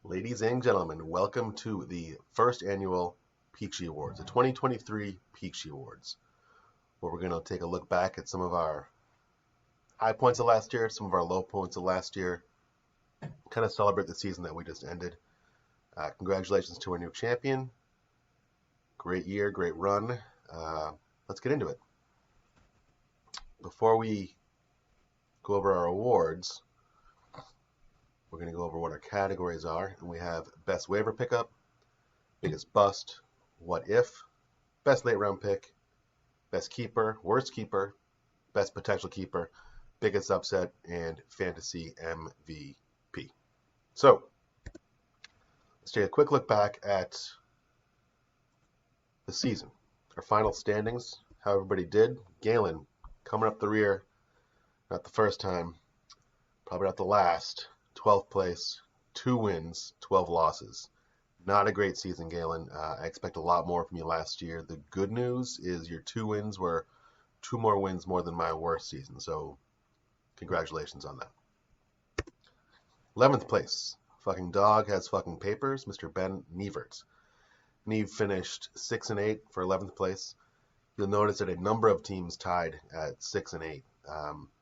Ladies and gentlemen, welcome to the first annual Peachy Awards, the 2023 Peachy Awards, where we're going to take a look back at some of our high points of last year, some of our low points of last year, kind of celebrate the season that we just ended. Congratulations to our new champion. Great year, great run. Let's get into it. Before we go over our awards, we're going to go over what our categories are, and we have Best Waiver Pickup, Biggest Bust, What If, Best Late Round Pick, Best Keeper, Worst Keeper, Best Potential Keeper, Biggest Upset, and Fantasy MVP. So, let's take a quick look back at the season. Our final standings, how everybody did. Galen coming up the rear, not the first time, probably not the last. 12th place, 2 wins, 12 losses. Not a great season, Galen. I expect a lot more from you last year. The good news is your 2 wins were 2 more wins more than my worst season. So congratulations on that. 11th place, fucking dog has fucking papers, Mr. Ben Nevert. Neve finished 6 and 8 for 11th place. You'll notice that a number of teams tied at 6 and 8.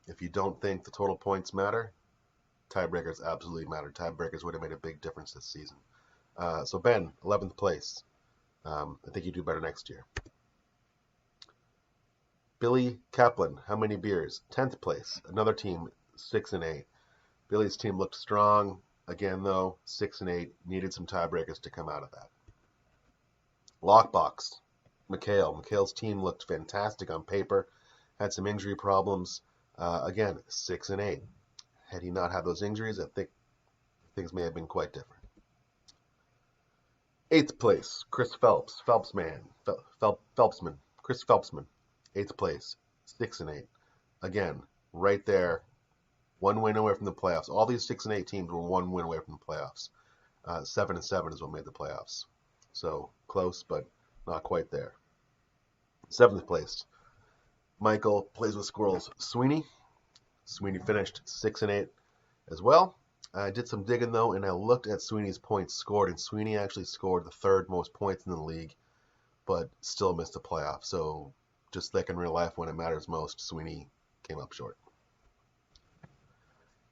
If you don't think the total points matter, tiebreakers absolutely matter. Tiebreakers would have made a big difference this season. So Ben, 11th place. I think you do better next year. Billy Kaplan, how many beers? 10th place. Another team, 6 and 8. Billy's team looked strong. Again, though, 6 and 8. Needed some tiebreakers to come out of that. Lockbox, Mikhail. Mikhail's team looked fantastic on paper. Had some injury problems. Again, 6 and 8. Had he not had those injuries, I think things may have been quite different. 8th place, Chris Phelps. Phelpsman. Chris Phelpsman. 8th place, 6 and 8. Again, right there, 1 win away from the playoffs. All these 6 and 8 teams were 1 win away from the playoffs. 7 and 7 is what made the playoffs. So close, but not quite there. 7th place, Michael plays with squirrels. Sweeney finished 6 and 8 as well. I did some digging though, and I looked at Sweeney's points scored, and Sweeney actually scored the 3rd most points in the league, but still missed the playoff. So just like in real life, when it matters most, Sweeney came up short.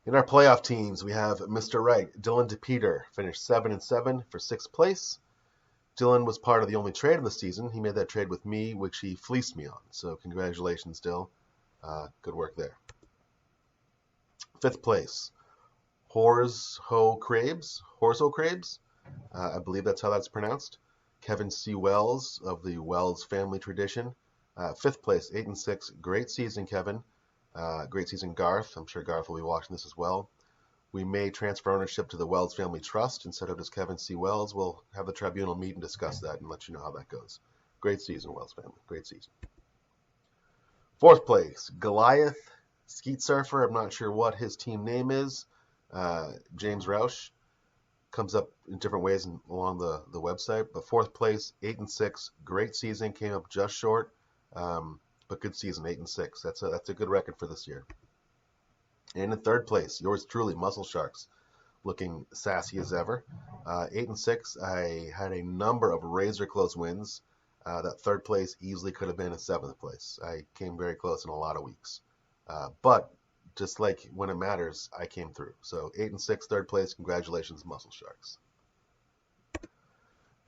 In our playoff teams, we have Mr. Right, Dylan DePeter, finished 7 and 7 for 6th place. Dylan was part of the only trade of the season. He made that trade with me, which he fleeced me on. So congratulations, Dill. Good work there. 5th place, Horso Crabes. I believe that's how that's pronounced. Kevin C. Wells of the Wells family tradition. 5th place, 8 and 6. Great season, Kevin. Great season, Garth. I'm sure Garth will be watching this as well. We may transfer ownership to the Wells Family Trust instead of just Kevin C. Wells. We'll have the tribunal meet and discuss that and let you know how that goes. Great season, Wells family. Great season. 4th place, Goliath Skeet Surfer. I'm not sure what his team name is. James Roush. Comes up in different ways along the website. But 4th place, 8 and 6. Great season. Came up just short. But good season, 8 and 6. That's a good record for this year. And in 3rd place, yours truly, Muscle Sharks, looking sassy as ever. 8 and 6. I had a number of razor close wins. That 3rd place easily could have been a 7th place. I came very close in a lot of weeks. But just like when it matters, I came through. So 8 and 6, 3rd place. Congratulations, Muscle Sharks.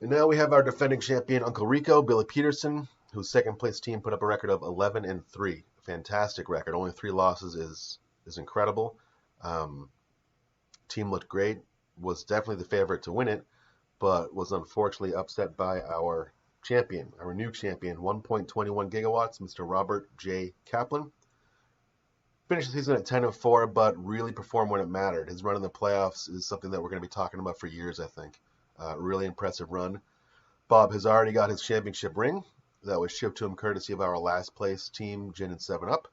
And now we have our defending champion, Uncle Rico, Billy Peterson, whose 2nd place team put up a record of 11 and 3. Fantastic record. Only 3 losses is incredible. Team looked great. Was definitely the favorite to win it, but was unfortunately upset by our champion, our new champion, 1.21 gigawatts, Mr. Robert J. Kaplan. Finished the season at 10 and 4, but really performed when it mattered. His run in the playoffs is something that we're going to be talking about for years, I think. Really impressive run. Bob has already got his championship ring. That was shipped to him courtesy of our last place team, Gin and 7-Up.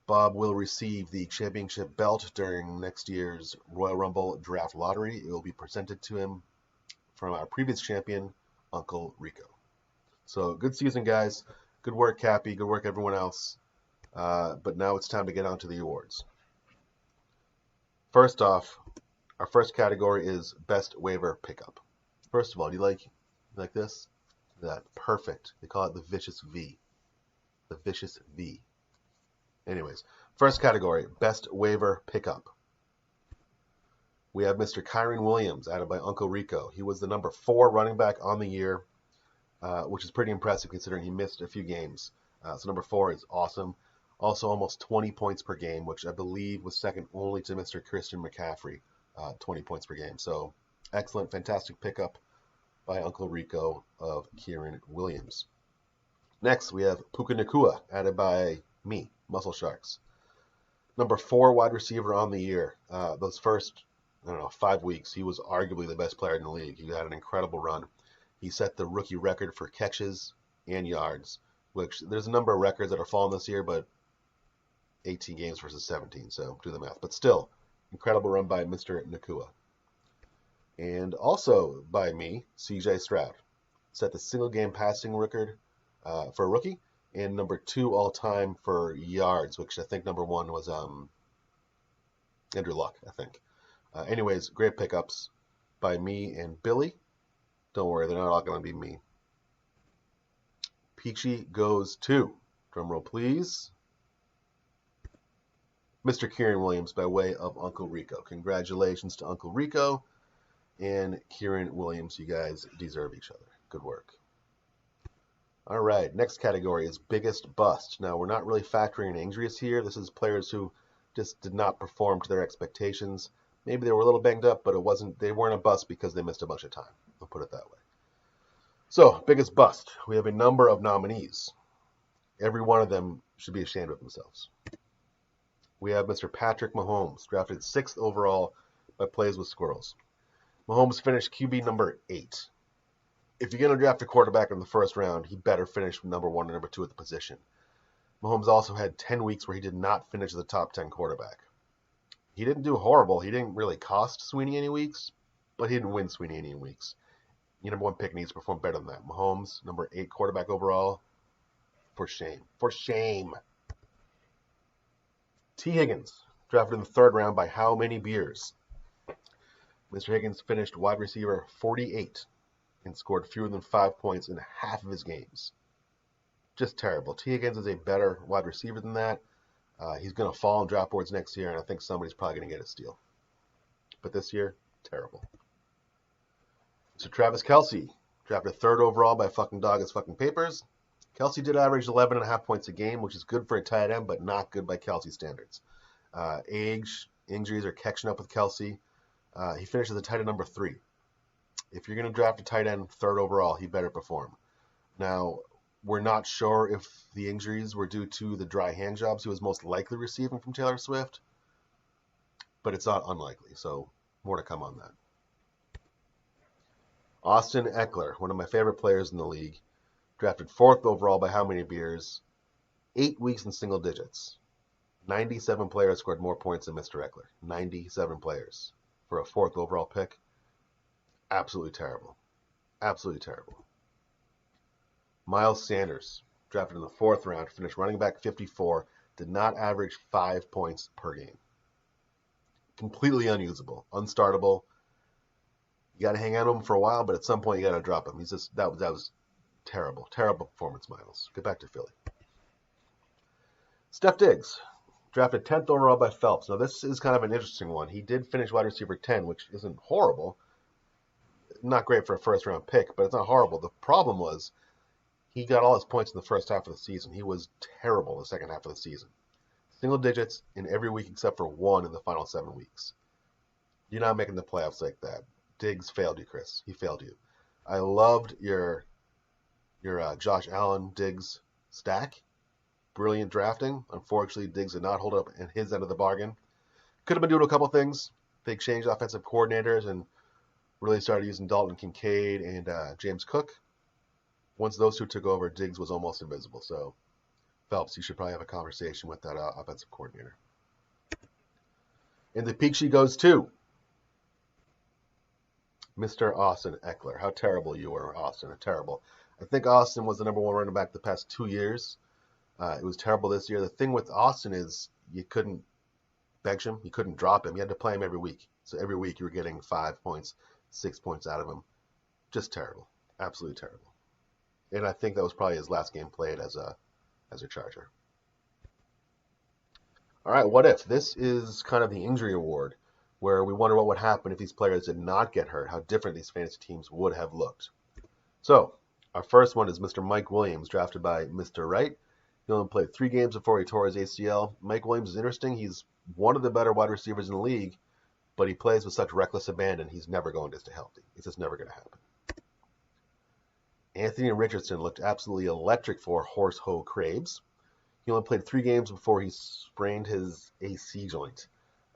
Bob will receive the championship belt during next year's Royal Rumble Draft Lottery. It will be presented to him from our previous champion, Uncle Rico. So good season, guys. Good work, Cappy. Good work, everyone else. But now it's time to get on to the awards. First off, Our first category is best waiver pickup. First of all, do you like this? That perfect. They call it the vicious V. The vicious V. Anyways, first category, best waiver pickup. We have Mr. Kyren Williams, added by Uncle Rico. He was the number 4 running back on the year, which is pretty impressive considering he missed a few games. So number 4 is awesome. Also almost 20 points per game, which I believe was second only to Mr. Christian McCaffrey, 20 points per game. So excellent, fantastic pickup by Uncle Rico of Kyren Williams. Next, we have Puka Nacua, added by me, Muscle Sharks. Number 4 wide receiver on the year. Those first, 5 weeks, he was arguably the best player in the league. He had an incredible run. He set the rookie record for catches and yards, which there's a number of records that are falling this year, but 18 games versus 17, so do the math. But still, incredible run by Mr. Nacua. And also by me, CJ Stroud. Set the single game passing record for a rookie, and number 2 all time for yards, which I think number 1 was Andrew Luck, I think. Anyways, great pickups by me and Billy. Don't worry, they're not all going to be me. Peachy goes to, drumroll please, Mr. Kyren Williams by way of Uncle Rico. Congratulations to Uncle Rico and Kyren Williams. You guys deserve each other. Good work. All right, next category is biggest bust. Now, we're not really factoring in injuries here. This is players who just did not perform to their expectations. Maybe they were a little banged up, but they weren't a bust because they missed a bunch of time. I'll put it that way. So, biggest bust. We have a number of nominees. Every one of them should be ashamed of themselves. We have Mr. Patrick Mahomes, drafted 6th overall by Plays with Squirrels. Mahomes finished QB number 8. If you're going to draft a quarterback in the first round, he better finish number 1 and number 2 at the position. Mahomes also had 10 weeks where he did not finish as a top 10 quarterback. He didn't do horrible. He didn't really cost Sweeney any weeks, but he didn't win Sweeney any weeks. Your number 1 pick needs to perform better than that. Mahomes, number 8 quarterback overall, for shame. For shame. T. Higgins, drafted in the 3rd round by how many beers? Mr. Higgins finished wide receiver 48 and scored fewer than 5 points in half of his games. Just terrible. T. Higgins is a better wide receiver than that. He's going to fall on draft boards next year, and I think somebody's probably going to get a steal. But this year, terrible. So Travis Kelce, drafted 3rd overall by fucking dog as fucking papers. Kelce did average 11.5 points a game, which is good for a tight end, but not good by Kelce standards. Age, injuries are catching up with Kelce. He finished as a tight end number 3. If you're going to draft a tight end 3rd overall, he better perform. Now, we're not sure if the injuries were due to the dry hand jobs he was most likely receiving from Taylor Swift, but it's not unlikely, so more to come on that. Austin Eckler, one of my favorite players in the league, drafted 4th overall by how many beers? 8 weeks in single digits. 97 players scored more points than Mr. Eckler. 97 players for a 4th overall pick. Absolutely terrible. Absolutely terrible. Miles Sanders, drafted in the 4th round, finished running back 54, did not average 5 points per game. Completely unusable, unstartable. You got to hang on to him for a while, but at some point you got to drop him. That was terrible, terrible performance, Miles. Get back to Philly. Steph Diggs, drafted 10th overall by Phelps. Now this is kind of an interesting one. He did finish wide receiver 10, which isn't horrible. Not great for a 1st round pick, but it's not horrible. The problem was he got all his points in the first half of the season. He was terrible the second half of the season. Single digits in every week except for 1 in the final 7 weeks. You're not making the playoffs like that. Diggs failed you, Chris. He failed you. I loved your Josh Allen Diggs stack. Brilliant drafting. Unfortunately, Diggs did not hold up in his end of the bargain. Could have been doing a couple things. They exchanged offensive coordinators and really started using Dalton Kincaid and James Cook. Once those 2 took over, Diggs was almost invisible. So, Phelps, you should probably have a conversation with that offensive coordinator. And the Peachy goes to Mr. Austin Eckler. How terrible you were, Austin. Terrible. I think Austin was the number 1 running back the past 2 years. It was terrible this year. The thing with Austin is you couldn't bench him. You couldn't drop him. You had to play him every week. So every week you were getting 5 points, 6 points out of him. Just terrible. Absolutely terrible. And I think that was probably his last game played as a Charger. All right, what if? This is kind of the injury award, where we wonder what would happen if these players did not get hurt, how different these fantasy teams would have looked. So, our first one is Mr. Mike Williams, drafted by Mr. Wright. He only played 3 games before he tore his ACL. Mike Williams is interesting. He's one of the better wide receivers in the league, but he plays with such reckless abandon, he's never going to stay healthy. It's just never going to happen. Anthony Richardson looked absolutely electric for Horse Ho Crabes. He only played 3 games before he sprained his AC joint.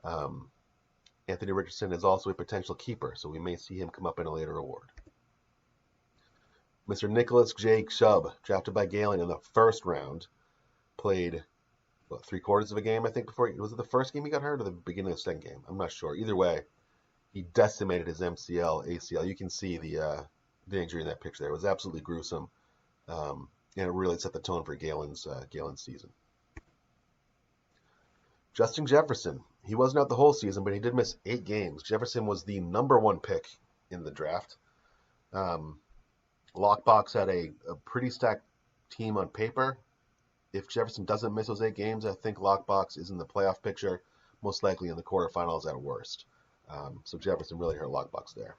Anthony Richardson is also a potential keeper, so we may see him come up in a later award. Mr. Nicholas J. Chubb, drafted by Galen in the first round, played 3/4 of a game, I think, before. Was it the first game he got hurt or the beginning of the second game? I'm not sure. Either way, he decimated his MCL, ACL. You can see the injury in that picture there. It was absolutely gruesome, and it really set the tone for Galen's season. Justin Jefferson. He wasn't out the whole season, but he did miss 8 games. Jefferson was the #1 pick in the draft. Lockbox had a pretty stacked team on paper. If Jefferson doesn't miss those 8 games, I think Lockbox is in the playoff picture, most likely in the quarterfinals at worst. So Jefferson really hurt Lockbox there.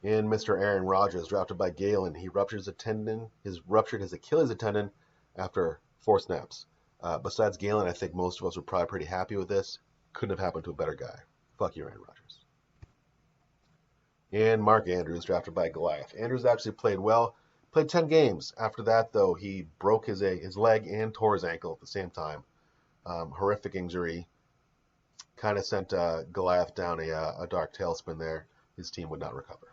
And Mr. Aaron Rodgers, drafted by Galen, he ruptured his Achilles tendon after 4 snaps. Besides Galen, I think most of us were probably pretty happy with this. Couldn't have happened to a better guy. Fuck you, Aaron Rodgers. And Mark Andrews, drafted by Goliath. Andrews actually played well. Played 10 games. After that, though, he broke his leg and tore his ankle at the same time. Horrific injury. Kind of sent Goliath down a dark tailspin there. His team would not recover.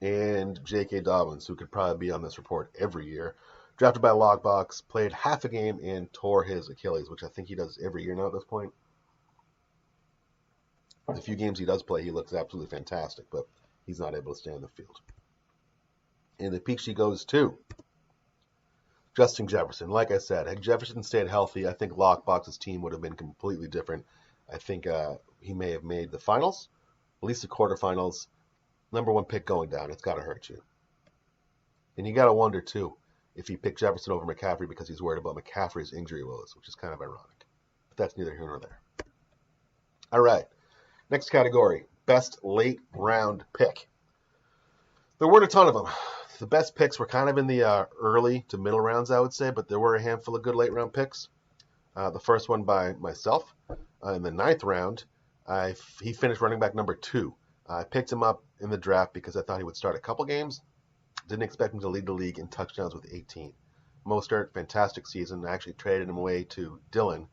And J.K. Dobbins, who could probably be on this report every year, drafted by Lockbox, played half a game and tore his Achilles, which I think he does every year now at this point. The few games he does play, he looks absolutely fantastic, but he's not able to stay on the field. And the Peachy goes to Justin Jefferson. Like I said, had Jefferson stayed healthy, I think Lockbox's team would have been completely different. I think he may have made the finals, at least the quarterfinals. #1 pick going down, it's got to hurt you. And you got to wonder, too, if he picked Jefferson over McCaffrey because he's worried about McCaffrey's injury woes, which is kind of ironic. But that's neither here nor there. All right, next category, best late round pick. There weren't a ton of them. The best picks were kind of in the early to middle rounds, I would say, but there were a handful of good late round picks. The first one by myself. In the 9th round, he finished running back #2. I picked him up in the draft because I thought he would start a couple games. Didn't expect him to lead the league in touchdowns with 18. Mostert, fantastic season. I actually traded him away to Dylan,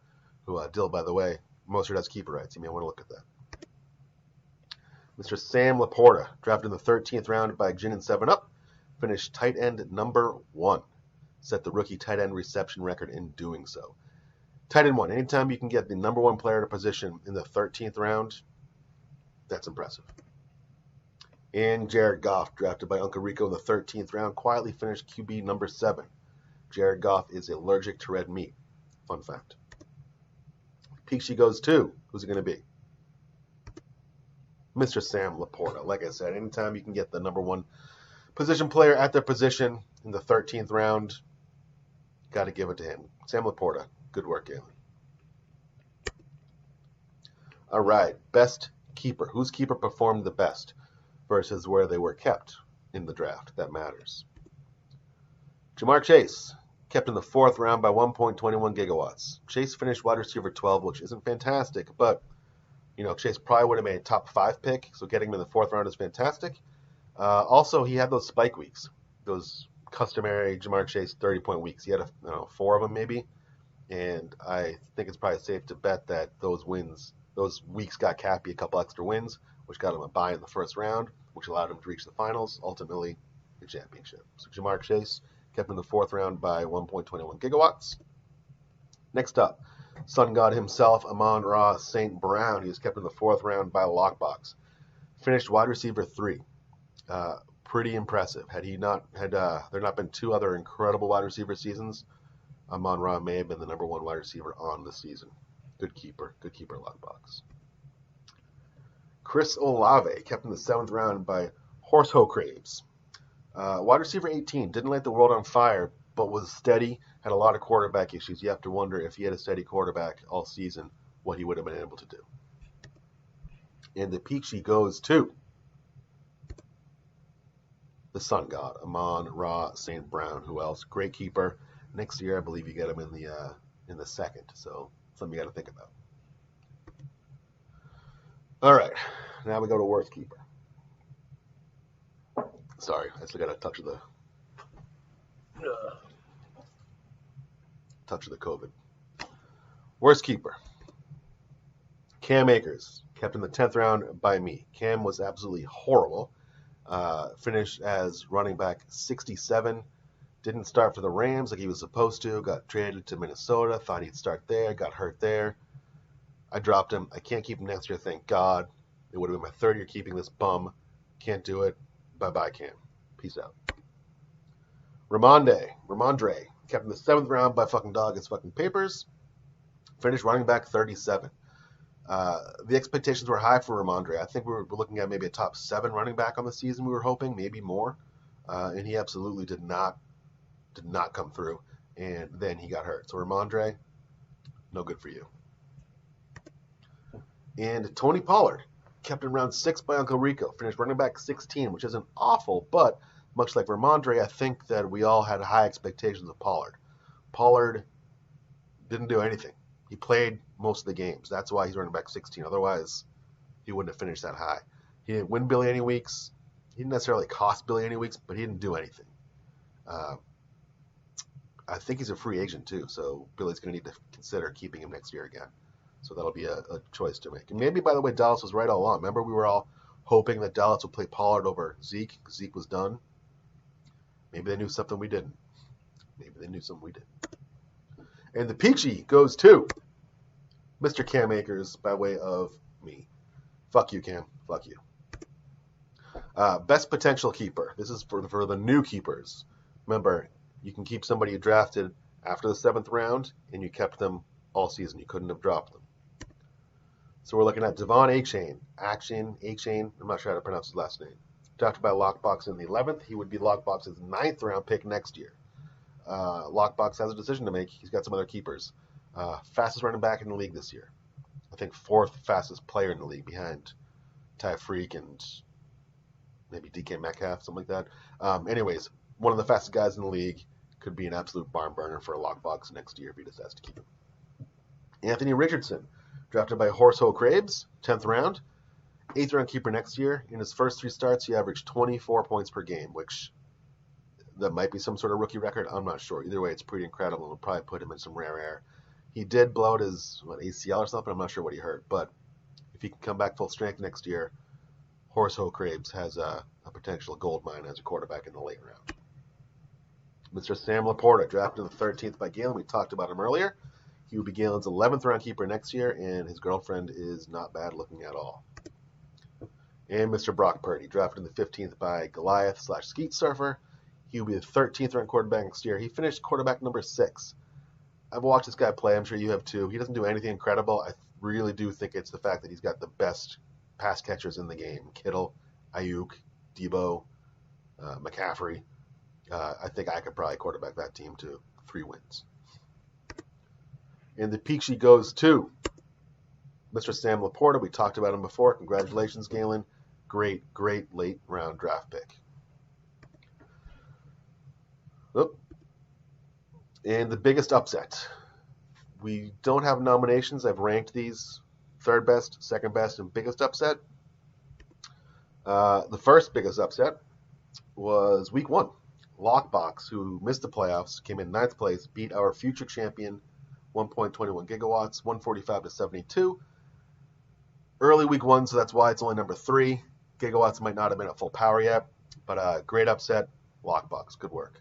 who, Dill, by the way, Mostert has keeper rights. You may want to look at that. Mr. Sam Laporta, drafted in the 13th round by Gin and 7-Up, finished tight end #1. Set the rookie tight end reception record in doing so. Tight end 1. Anytime you can get the #1 player at a position in the 13th round, that's impressive. And Jared Goff, drafted by Uncle Rico in the 13th round, quietly finished QB #7. Jared Goff is allergic to red meat. Fun fact. Peachy goes to, who's it going to be? Mr. Sam Laporta. Like I said, anytime you can get the #1 position player at their position in the 13th round, got to give it to him. Sam Laporta. Good work, Galen. All right, best keeper. Whose keeper performed the best versus where they were kept in the draft? That matters. Jamar Chase, kept in the 4th round by 1.21 gigawatts. Chase finished wide receiver 12, which isn't fantastic, but Chase probably would have made a top 5 pick, so getting him in the 4th round is fantastic. Also, he had those spike weeks, those customary Jamar Chase 30-point weeks. He had 4 of them maybe, and I think it's probably safe to bet that those weeks got Cappy a couple extra wins, which got him a bye in the 1st round, which allowed him to reach the finals, ultimately the championship. So Jamar Chase kept in the 4th round by 1.21 gigawatts. Next up, Sun God himself, Amon-Ra St. Brown. He was kept in the 4th round by Lockbox. Finished wide receiver 3. Pretty impressive. Had there not been 2 other incredible wide receiver seasons, Amon-Ra may have been the #1 wide receiver on the season. Good keeper Lockbox. Chris Olave, kept in the 7th round by Horsehoe Craves. Wide receiver 18, didn't light the world on fire, but was steady, had a lot of quarterback issues. You have to wonder if he had a steady quarterback all season, what he would have been able to do. And the Peachy goes to the Sun God, Amon-Ra St. Brown. Who else? Great keeper. Next year, I believe you get him in the 2nd, so something you got to think about. All right, now we go to worst keeper. Sorry, I still got a touch of the COVID. Worst keeper. Cam Akers, kept in the 10th round by me. Cam was absolutely horrible. Finished as running back 67. Didn't start for the Rams like he was supposed to. Got traded to Minnesota. Thought he'd start there. Got hurt there. I dropped him. I can't keep him next year, thank God. It would have been my 3rd year keeping this bum. Can't do it. Bye-bye, Cam. Peace out. Ramondre, kept in the 7th round by fucking dog his fucking papers. Finished running back 37. The expectations were high for Ramondre. I think we were looking at maybe a top 7 running back on the season. We were hoping, maybe more. And he absolutely did not come through. And then he got hurt. So Ramondre, no good for you. And Tony Pollard, kept in round 6 by Uncle Rico. Finished running back 16, which isn't awful, but much like Ramondre, I think that we all had high expectations of Pollard. Pollard didn't do anything. He played most of the games. That's why he's running back 16. Otherwise, he wouldn't have finished that high. He didn't win Billy any weeks. He didn't necessarily cost Billy any weeks, but he didn't do anything. I think he's a free agent too, so Billy's going to need to consider keeping him next year again. So that'll be a choice to make. And maybe, by the way, Dallas was right all along. Remember, we were all hoping that Dallas would play Pollard over Zeke. Zeke was done. Maybe they knew something we didn't. And the Peachy goes to Mr. Cam Akers by way of me. Fuck you, Cam. Fuck you. Best potential keeper. This is for the new keepers. Remember, you can keep somebody you drafted after the 7th round, and you kept them all season. You couldn't have dropped them. So we're looking at Devon Achane. I'm not sure how to pronounce his last name. Drafted by Lockbox in the 11th. He would be Lockbox's 9th round pick next year. Lockbox has a decision to make. He's got some other keepers. Fastest running back in the league this year. I think 4th fastest player in the league behind Ty Freak and maybe DK Metcalf, something like that. Anyways, one of the fastest guys in the league. Could be an absolute barn burner for a Lockbox next year if he decides to keep him. Anthony Richardson, drafted by Horsehoe Craves, 10th round. 8th round keeper next year. In his first 3 starts, he averaged 24 points per game, which that might be some sort of rookie record. I'm not sure. Either way, it's pretty incredible. It'll probably put him in some rare air. He did blow out his ACL or something. I'm not sure what he hurt. But if he can come back full strength next year, Horsehoe Craves has a potential gold mine as a quarterback in the late round. Mr. Sam Laporta, drafted in the 13th by Galen. We talked about him earlier. He will be Galen's 11th round keeper next year, and his girlfriend is not bad looking at all. And Mr. Brock Purdy, drafted in the 15th by Goliath / Skeet Surfer. He will be the 13th ranked quarterback next year. He finished quarterback number 6. I've watched this guy play. I'm sure you have too. He doesn't do anything incredible. I really do think it's the fact that he's got the best pass catchers in the game. Kittle, Ayuk, Debo, McCaffrey. I think I could probably quarterback that team to 3 wins. And the Peachy goes to Mr. Sam Laporta. We talked about him before. Congratulations, Galen. Great late round draft pick. Oop. And the biggest upset. We don't have nominations. I've ranked these 3rd best, 2nd best, and biggest upset. The first biggest upset was week 1. Lockbox, who missed the playoffs, came in 9th place, beat our future champion, 1.21 gigawatts, 145 to 72. Early week 1, so that's why it's only number 3. Gigawatts might not have been at full power yet, but great upset. Lockbox, good work.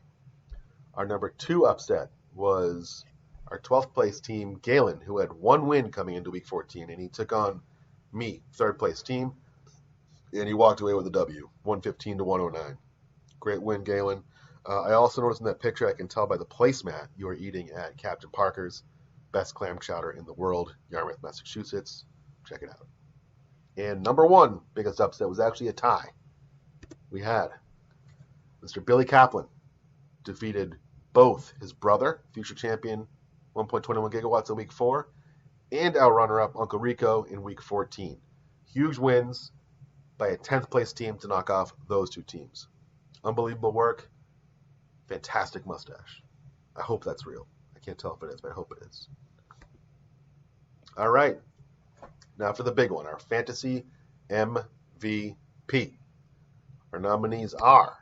Our number 2 upset was our 12th place team, Galen, who had 1 win coming into week 14, and he took on me, 3rd place team, and he walked away with a W, 115 to 109. Great win, Galen. I also noticed in that picture, I can tell by the placemat you are eating at Captain Parker's, best clam chowder in the world, Yarmouth, Massachusetts. Check it out. And number one biggest upset was actually a tie. We had Mr. Billy Kaplan defeated both his brother, future champion, 1.21 gigawatts in week 4, and our runner-up, Uncle Rico, in week 14. Huge wins by a 10th place team to knock off those two teams. Unbelievable work. Fantastic mustache. I hope that's real. I can't tell if it is, but I hope it is. All right. Now for the big one, our fantasy MVP. Our nominees are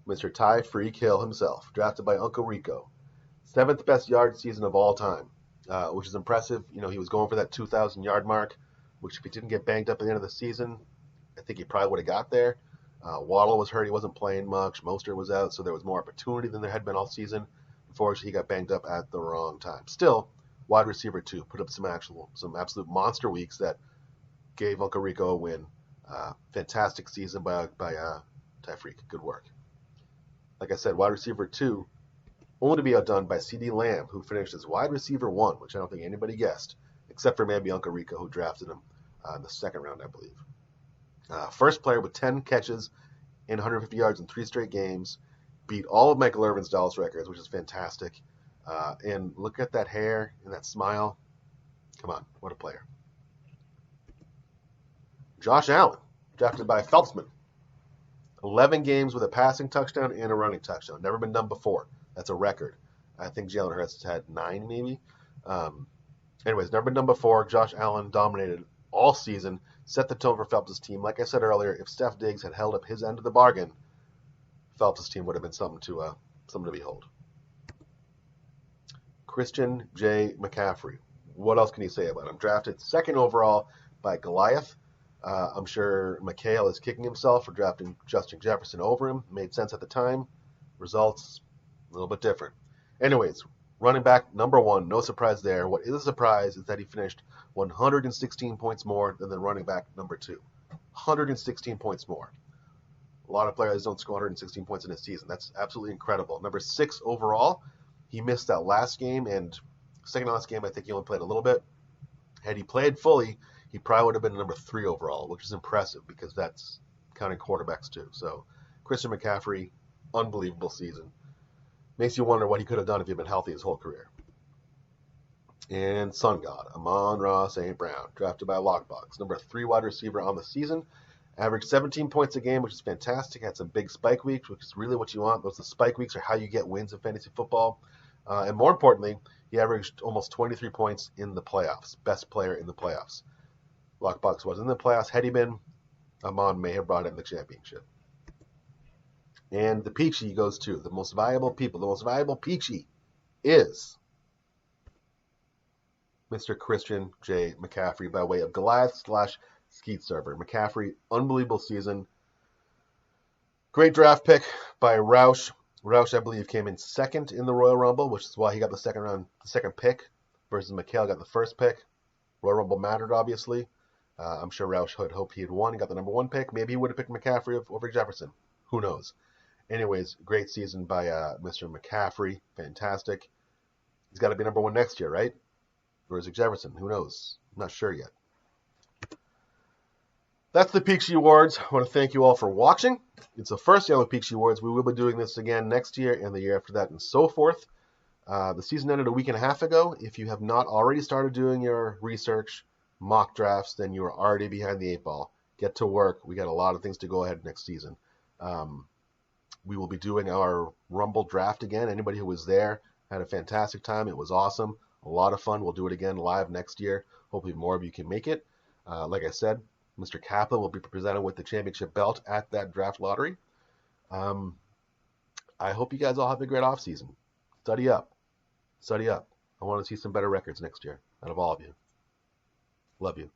Mr. Ty Freak Hill himself, drafted by Uncle Rico. 7th best yard season of all time, which is impressive. You know, he was going for that 2,000 yard mark, which if he didn't get banged up at the end of the season, I think he probably would have got there. Waddle was hurt. He wasn't playing much. Mostert was out, so there was more opportunity than there had been all season. Unfortunately, he got banged up at the wrong time. Still, wide receiver 2 put up some absolute monster weeks that gave Uncle Rico a win. Fantastic season by Ty Freak. Good work. Like I said, wide receiver 2, only to be outdone by CD Lamb, who finished as wide receiver 1, which I don't think anybody guessed, except for maybe Uncle Rico, who drafted him in the second round, I believe. First player with 10 catches and 150 yards in 3 straight games, beat all of Michael Irvin's Dallas records, which is fantastic. And look at that hair and that smile. Come on, what a player. Josh Allen, drafted by Phelpsman. 11 games with a passing touchdown and a running touchdown. Never been done before. That's a record. I think Jalen Hurts has had 9 maybe. Anyways, never been done before. Josh Allen dominated all season, set the tone for Phelps' team. Like I said earlier, if Steph Diggs had held up his end of the bargain, Phelps' team would have been something to behold. Christian J. McCaffrey. What else can you say about him? Drafted 2nd overall by Goliath. I'm sure McHale is kicking himself for drafting Justin Jefferson over him. Made sense at the time. Results, a little bit different. Anyways, running back number 1, no surprise there. What is a surprise is that he finished 116 points more than the running back number 2. 116 points more. A lot of players don't score 116 points in a season. That's absolutely incredible. Number 6 overall. He missed that last game, and second to last game, I think he only played a little bit. Had he played fully, he probably would have been number 3 overall, which is impressive because that's counting quarterbacks too. So Christian McCaffrey, unbelievable season. Makes you wonder what he could have done if he'd been healthy his whole career. And Sun God, Amon-Ra St. Brown, drafted by Lockbox. Number 3 wide receiver on the season. Averaged 17 points a game, which is fantastic. Had some big spike weeks, which is really what you want. Those spike weeks are how you get wins in fantasy football. And more importantly, he averaged almost 23 points in the playoffs. Best player in the playoffs. Lockbox was in the playoffs. Had he been, Amon may have brought in the championship. And the Peachy goes to the most valuable people. The most valuable Peachy is Mr. Christian J. McCaffrey by way of Goliath / Skeet Server. McCaffrey, unbelievable season. Great draft pick by Roush. Roush, I believe, came in 2nd in the Royal Rumble, which is why he got the second pick, versus McHale got the 1st pick. Royal Rumble mattered, obviously. I'm sure Roush had hoped he had won. He got the number 1 pick. Maybe he would have picked McCaffrey over Jefferson. Who knows? Anyways, great season by Mr. McCaffrey. Fantastic. He's got to be number 1 next year, right? Or is it Jefferson? Who knows? I'm not sure yet. That's the Peachy Awards. I want to thank you all for watching. It's the first year of the Peachy Awards. We will be doing this again next year and the year after that and so forth. The season ended a week and a half ago. If you have not already started doing your research, mock drafts, then you are already behind the 8 ball. Get to work. We got a lot of things to go ahead next season. We will be doing our Rumble draft again. Anybody who was there had a fantastic time. It was awesome. A lot of fun. We'll do it again live next year. Hopefully more of you can make it. Like I said, Mr. Kaplan will be presented with the championship belt at that draft lottery. I hope you guys all have a great offseason. Study up. Study up. I want to see some better records next year out of all of you. Love you.